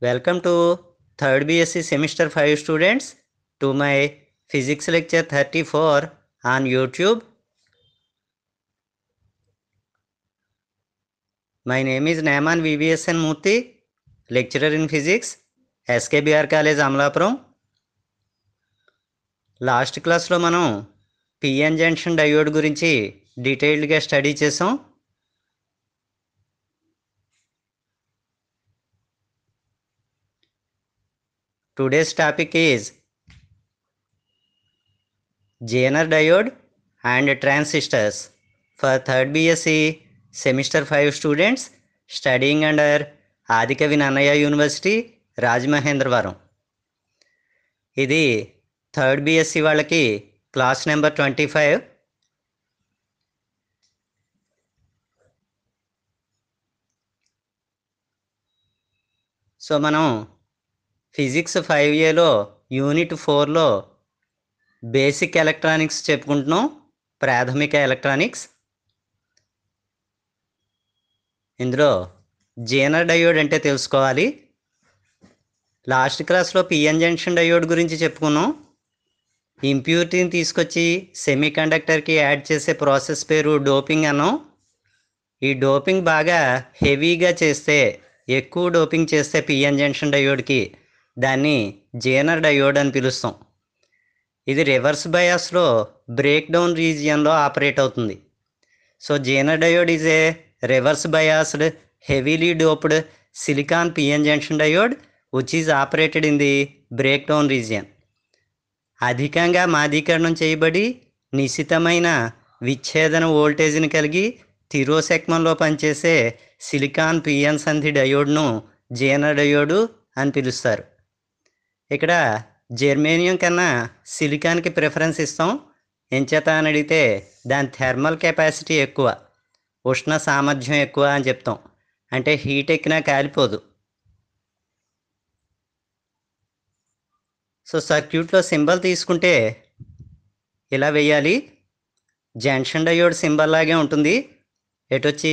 Welcome to 3rd BSc Semester 5 students to my Physics Lecture 34 on YouTube. My name is Naman VVSN Murthy, lecturer in Physics, SKBR College Amlapuram. Last క్లాస్లో మనం PN junction diode గురించి డీటెయిల్డ్గా study చేసాం. Today's topic is Zener diode and transistors for 3rd BSc Semester 5 students studying under Adikavi Nannaya university Rajamahendravaram. ఇది 3rd BSc వాళ్ళకి class number 25. So మనం physics 5Aలో unit 4లో బేసిక్ ఎలక్ట్రానిక్స్ చెప్పుకుంటున్నాం, ప్రాథమిక ఎలక్ట్రానిక్స్. ఇందులో జేనర్ డయోడ్ అంటే తెలుసుకోవాలి. లాస్ట్ క్లాస్లో పిఎన్ జంక్షన్ డయోడ్ గురించి చెప్పుకున్నాం. ఇంప్యూరిటీని తీసుకొచ్చి సెమీ కండక్టర్కి యాడ్ చేసే ప్రాసెస్ పేరు డోపింగ్ అన్నాం. ఈ డోపింగ్ బాగా హెవీగా చేస్తే, ఎక్కువ డోపింగ్ చేస్తే పిఎన్ జంక్షన్ డయోడ్కి దాన్ని జేనర్ డయోడ్ అని పిలుస్తాం. ఇది రివర్స్ బయాస్లో బ్రేక్ డౌన్ రీజియన్లో ఆపరేట్ అవుతుంది. So Zener diode is a reverse biased heavily doped silicon PN junction diode which is operated in the break down region. అధికంగా మాదీకరణం చేయబడి నిశితమైన విచ్ఛేదన వోల్టేజ్ని కలిగి తిరోశక్మంలో పనిచేసే సిలికాన్ పిఎన్ సంధి డయోడ్ను జేనర్ డయోడు అని పిలుస్తారు. ఇక్కడ జెర్మేనియం కన్నా సిలికాన్కి ప్రిఫరెన్స్ ఇస్తాం. ఎంచేత అని అడిగితే దాని థెర్మల్ కెపాసిటీ ఎక్కువ, ఉష్ణ సామర్థ్యం ఎక్కువ అని చెప్తాం. అంటే హీట్ ఎక్కినా కాలిపోదు. సో సర్క్యూట్లో సింబల్ తీసుకుంటే ఇలా వేయాలి. జంక్షన్ డయోడ్ సింబల్ లాగే ఉంటుంది. ఎటొచ్చి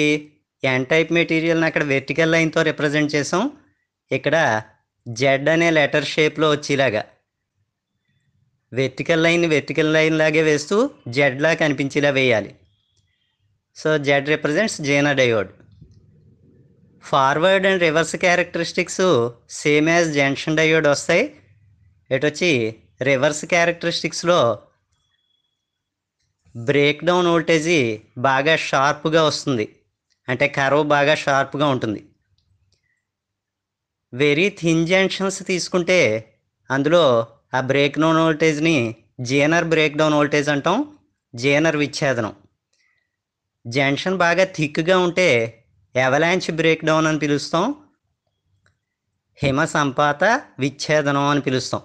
ఎన్ టైప్ మెటీరియల్ని అక్కడ వెర్టికల్ లైన్తో రిప్రజెంట్ చేసాం. ఇక్కడ జెడ్ అనే లెటర్ షేప్లో వచ్చేలాగా వెర్టికల్ లైన్ లాగే వేస్తూ జెడ్లా కనిపించేలా వేయాలి. So Z represents Zener diode. Forward and reverse characteristics same as junction diode వస్తాయి. ఎటొచ్చి రివర్స్ క్యారెక్టరిస్టిక్స్లో బ్రేక్ డౌన్ వోల్టేజీ బాగా షార్ప్గా వస్తుంది, అంటే కర్వ్ బాగా షార్ప్గా ఉంటుంది. వెరీ థిన్ జంక్షన్స్ తీసుకుంటే అందులో ఆ బ్రేక్ డౌన్ వోల్టేజ్ని జేనర్ బ్రేక్ డౌన్ వోల్టేజ్ అంటాం, జేనర్ విచ్ఛేదనం. జంక్షన్ బాగా థిక్గా ఉంటే అవలాంచ్ బ్రేక్ డౌన్ అని పిలుస్తాం, హిమ సంపాత విచ్ఛేదనం అని పిలుస్తాం.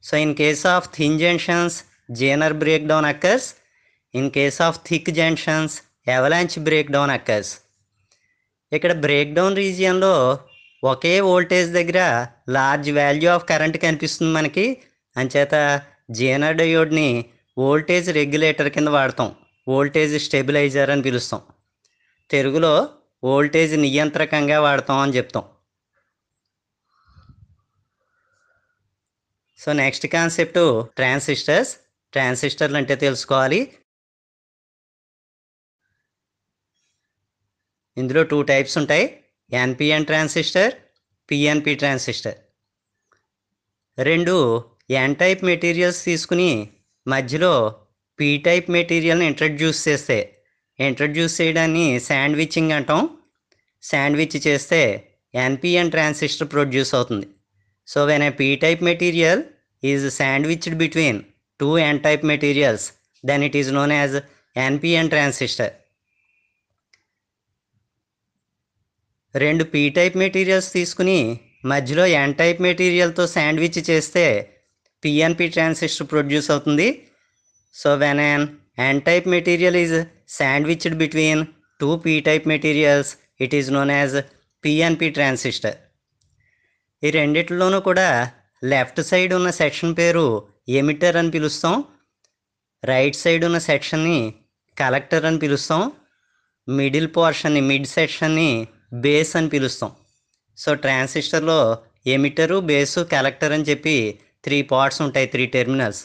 So in case of thin junctions Zener break down occurs, in case of thick junctions avalanche break down occurs. ఇక్కడ బ్రేక్ డౌన్ రీజియన్లో ఒకే వోల్టేజ్ దగ్గర లార్జ్ వాల్యూ ఆఫ్ కరెంట్ కనిపిస్తుంది మనకి. అంచేత జేనర్ డయోడ్ని వోల్టేజ్ రెగ్యులేటర్ కింద వాడతాం, వోల్టేజ్ స్టెబిలైజర్ అని పిలుస్తాం. తెలుగులో వోల్టేజ్ నియంత్రకంగా వాడతాం అని చెప్తాం. So next concept transistors. ట్రాన్సిస్టర్లు అంటే తెలుసుకోవాలి. ఇందులో 2 టైప్స్ ఉంటాయి, NPN transistor, PNP transistor. 2 N type materials తీసుకుని మధ్యలో పీ టైప్ మెటీరియల్ని ఇంట్రడ్యూస్ చేయడాన్ని శాండ్విచింగ్ అంటాం. శాండ్విచ్ చేస్తే ఎన్పిఎన్ ట్రాన్సిస్టర్ ప్రొడ్యూస్ అవుతుంది. So when a P type material is sandwiched between 2 N type materials then it is known as NPN transistor. 2 P type materials తీసుకుని మధ్యలో N type మెటీరియల్తో sandwich చేస్తే PNP transistor produce అవుతుంది. So when N N type material is sandwiched between 2 P type materials it is known as PNP transistor. ఈ రెండిట్లోనూ కూడా left side ఉన్న section పేరు ఎమిటర్ అని పిలుస్తాం, రైట్ సైడ్ ఉన్న సెక్షన్ని కలెక్టర్ అని పిలుస్తాం, మిడిల్ పోర్షన్ని మిడ్ సెక్షన్ని బేస్ అని పిలుస్తాం. సో ట్రాన్సిస్టర్లో ఎమిటరు, బేసు, కలెక్టర్ అని చెప్పి 3 పార్ట్స్ ఉంటాయి, 3 టెర్మినల్స్.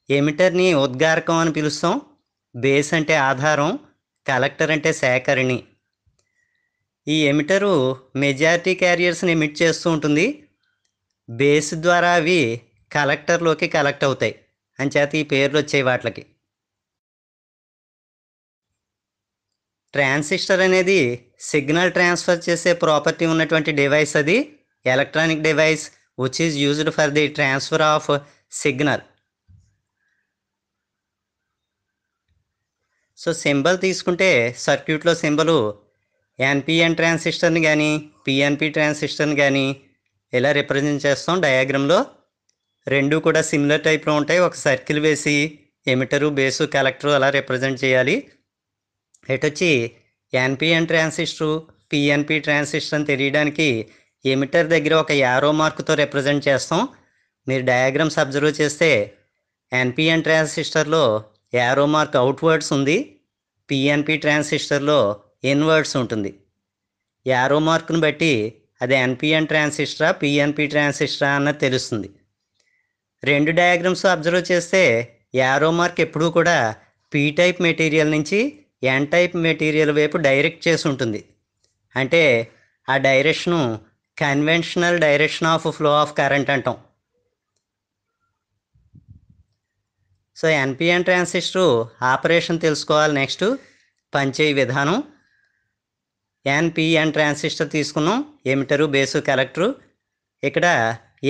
ఎమిటర్ని ఉద్గారకం అని పిలుస్తాం, బేస్ అంటే ఆధారం, కలెక్టర్ అంటే సేకరణి. ఈ ఎమిటరు మెజారిటీ క్యారియర్స్ని ఎమిట్ చేస్తూ ఉంటుంది. బేస్ ద్వారా అవి కలెక్టర్లోకి కలెక్ట్ అవుతాయి, అంచేత ఈ పేర్లు వచ్చాయి వాటికి. ట్రాన్సిస్టర్ అనేది సిగ్నల్ ట్రాన్స్ఫర్ చేసే ప్రాపర్టీ ఉన్నటువంటి డివైస్. అది electronic device which is used for the transfer of signal. So symbol తీసుకుంటే సర్క్యూట్లో సింబలు ఎన్పిఎన్ ట్రాన్సిస్టర్ని కానీ పిఎన్పి ట్రాన్సిస్టర్ని కానీ ఇలా రిప్రజెంట్ చేస్తాం డయాగ్రామ్లో. రెండు కూడా సిమిలర్ టైప్లో ఉంటాయి. ఒక సర్కిల్ వేసి ఎమిటరు, బేసు, కలెక్టరు అలా రిప్రజెంట్ చేయాలి. వచ్చి ఎన్పిఎన్ ట్రాన్సిస్టర్, పిఎన్పి ట్రాన్సిస్టర్ అని తెలియడానికి ఎమిటర్ దగ్గర ఒక యారో మార్కుతో రిప్రజెంట్ చేస్తాం. మీరు డయాగ్రామ్స్ అబ్జర్వ్ చేస్తే ఎన్పిఎన్ ట్రాన్సిస్టర్లో యారో మార్క్ అవుట్వర్డ్స్ ఉంది, పిఎన్పి ట్రాన్సిస్టర్లో ఇన్వర్డ్స్ ఉంటుంది. యారో మార్క్ను బట్టి అది ఎన్పిఎన్ ట్రాన్సిస్టరా పిఎన్పి ట్రాన్సిస్టరా అన్నది తెలుస్తుంది. రెండు డయాగ్రామ్స్ అబ్జర్వ్ చేస్తే యారో మార్క్ ఎప్పుడూ కూడా పీ టైప్ మెటీరియల్ నుంచి ఎన్ టైప్ మెటీరియల్ వైపు డైరెక్ట్ చేసి ఉంటుంది. అంటే ఆ direction conventional direction of flow of current అంటాం. సో ఎన్పిఎన్ ట్రాన్సిస్టర్ ఆపరేషన్ తెలుసుకోవాలి. నెక్స్ట్ పనిచేయ విధానం. ఎన్పిఎన్ ట్రాన్సిస్టర్ తీసుకున్నాం, ఎమిటరు, బేసు, కలెక్టరు. ఇక్కడ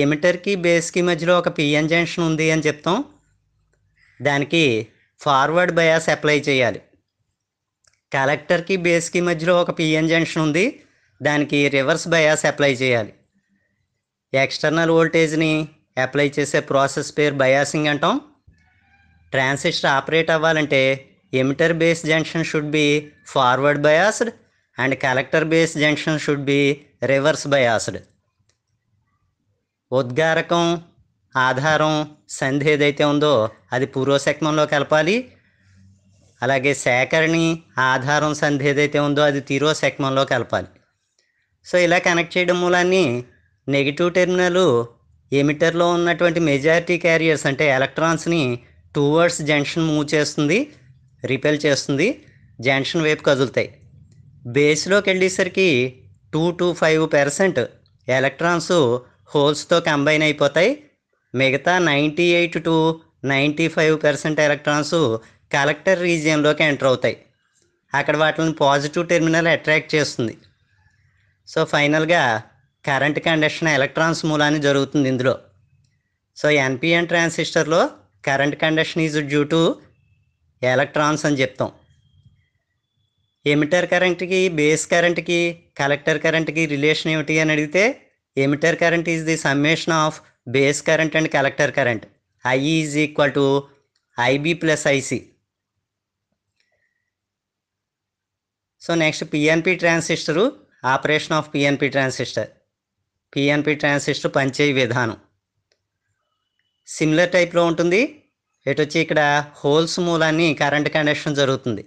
ఎమిటర్కి బేస్కి మధ్యలో ఒక పిఎన్ జంక్షన్ ఉంది అని చెప్తాం. దానికి ఫార్వర్డ్ బయాస్ అప్లై చేయాలి. కలెక్టర్కి బేస్కి మధ్యలో ఒక పిఎన్ జంక్షన్ ఉంది, దానికి రివర్స్ బయాస్ అప్లై చేయాలి. ఎక్స్టర్నల్ వోల్టేజ్ని అప్లై చేసే ప్రాసెస్ పేరు బయాసింగ్ అంటాం. ట్రాన్సిస్టర్ ఆపరేట్ అవ్వాలంటే emitter base junction should be forward biased and collector base junction should be reverse biased. ఉద్గారకం, ఆధారం, సంధి ఏదైతే ఉందో అది పూర్వసెక్మంలో కలపాలి. అలాగే సేకరణి, ఆధారం, సంధి ఏదైతే ఉందో అది తిరోసెక్మంలో కలపాలి. సో ఇలా కనెక్ట్ చేయడం మూలాన్ని నెగిటివ్ టెర్మినల్ ఎమిటర్లో ఉన్నటువంటి మెజారిటీ క్యారియర్స్ అంటే ఎలక్ట్రాన్స్ని టువర్డ్స్ జంక్షన్ మూవ్ చేస్తుంది, రిపెల్ చేస్తుంది, జంక్షన్ వైపు కదులుతాయి. బేస్లోకి వెళ్ళేసరికి 2 to 5% ఎలక్ట్రాన్స్ హోల్స్తో కంబైన్ అయిపోతాయి. మిగతా 98 to 95% ఎలక్ట్రాన్స్ కలెక్టర్ రీజియన్లోకి ఎంటర్ అవుతాయి. అక్కడ వాటిని పాజిటివ్ టెర్మినల్ అట్రాక్ట్ చేస్తుంది. సో ఫైనల్గా కరెంట్ కండక్షన్ ఎలక్ట్రాన్స్ మూలాన్ని జరుగుతుంది ఇందులో. సో ఎన్పిఎన్ ట్రాన్సిస్టర్లో current conduction is due to electrons అని చెప్తాం. ఎమిటర్ కరెంట్కి, బేస్ కరెంట్కి, కలెక్టర్ కరెంట్కి రిలేషన్ ఏమిటి అని అడిగితే emitter current is the summation of base current and collector current. I is equal to IB plus IC. So next PNP transistor, operation of PNP transistor. PNP transistor పనిచేయ విధానం similar టైప్లో ఉంటుంది. వచ్చి ఇక్కడ హోల్స్ మూలాన్ని కరెంట్ కండక్షన్ జరుగుతుంది.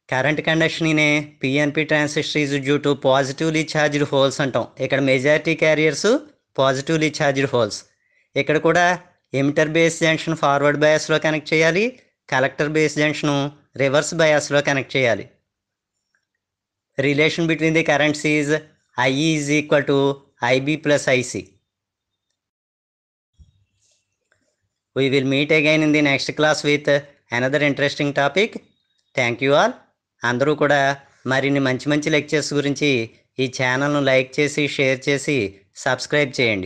Current కండక్షన్నే PNP transistor is due to positively charged holes అంటాం. ఇక్కడ majority carriers positively charged holes. ఇక్కడ కూడా ఎమిటర్ బేస్ జంక్షన్ ఫార్వర్డ్ బయాస్లో కనెక్ట్ చేయాలి, కలెక్టర్ బేస్ జంక్షను రివర్స్ బయాస్లో కనెక్ట్ చేయాలి. Relation between the currents is I is equal to IB plus IC. We will meet again in the next class with another interesting topic. Thank you all. అందరూ కూడా మరిన్ని మంచి మంచి lectures గురించి ఈ ఛానల్ను లైక్ చేసి, షేర్ చేసి, సబ్స్క్రైబ్ చేయండి.